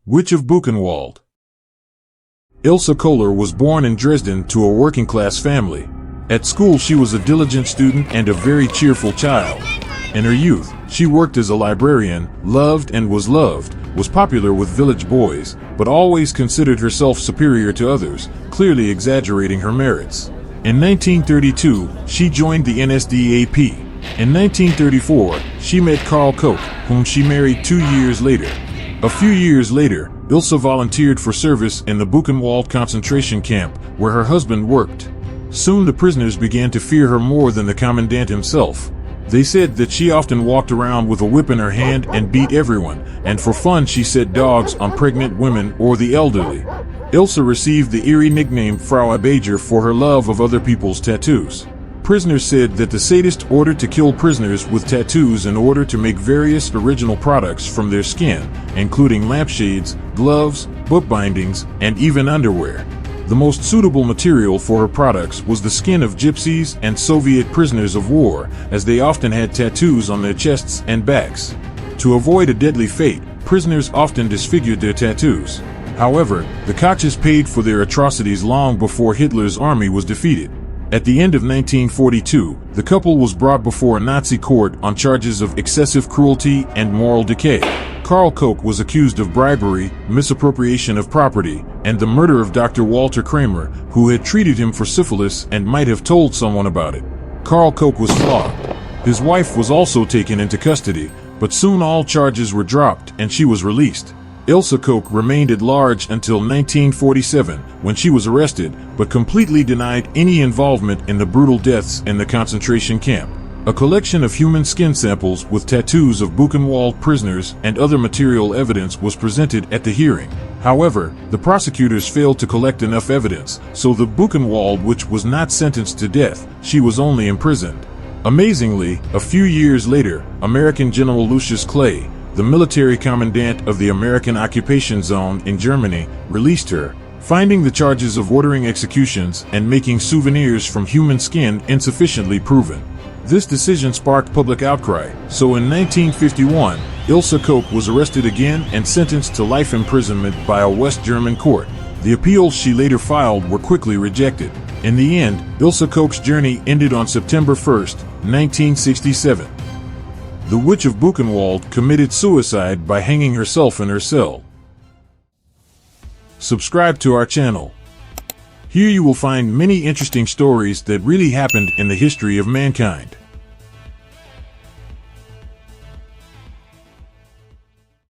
Witch of Buchenwald. Ilsa Koch was born in Dresden to a working-class family. At school she was a diligent student and a very cheerful child. In her youth, she worked as a librarian, loved and was loved, was popular with village boys, but always considered herself superior to others, clearly exaggerating her merits. In 1932, she joined the NSDAP. In 1934, she met Karl Koch, whom she married 2 years later. A few years later, Ilsa volunteered for service in the Buchenwald concentration camp, where her husband worked. Soon the prisoners began to fear her more than the commandant himself. They said that she often walked around with a whip in her hand and beat everyone, and for fun she set dogs on pregnant women or the elderly. Ilsa received the eerie nickname Frau Abager for her love of other people's tattoos. Prisoners said that the sadist ordered to kill prisoners with tattoos in order to make various original products from their skin, including lampshades, gloves, bookbindings, and even underwear. The most suitable material for her products was the skin of gypsies and Soviet prisoners of war, as they often had tattoos on their chests and backs. To avoid a deadly fate, prisoners often disfigured their tattoos. However, the Koches paid for their atrocities long before Hitler's army was defeated. At the end of 1942, the couple was brought before a Nazi court on charges of excessive cruelty and moral decay. Karl Koch was accused of bribery, misappropriation of property, and the murder of Dr. Walter Kramer, who had treated him for syphilis and might have told someone about it. Karl Koch was flogged. His wife was also taken into custody, but soon all charges were dropped and she was released. Ilsa Koch remained at large until 1947, when she was arrested, but completely denied any involvement in the brutal deaths in the concentration camp. A collection of human skin samples with tattoos of Buchenwald prisoners and other material evidence was presented at the hearing. However, the prosecutors failed to collect enough evidence, so the Buchenwald witch was not sentenced to death, she was only imprisoned. Amazingly, a few years later, American General Lucius Clay, the military commandant of the American occupation zone in Germany, released her, finding the charges of ordering executions and making souvenirs from human skin insufficiently proven. This decision sparked public outcry, so in 1951, Ilsa Koch was arrested again and sentenced to life imprisonment by a West German court. The appeals she later filed were quickly rejected. In the end, Ilsa Koch's journey ended on September 1, 1967. The Witch of Buchenwald committed suicide by hanging herself in her cell. Subscribe to our channel. Here you will find many interesting stories that really happened in the history of mankind.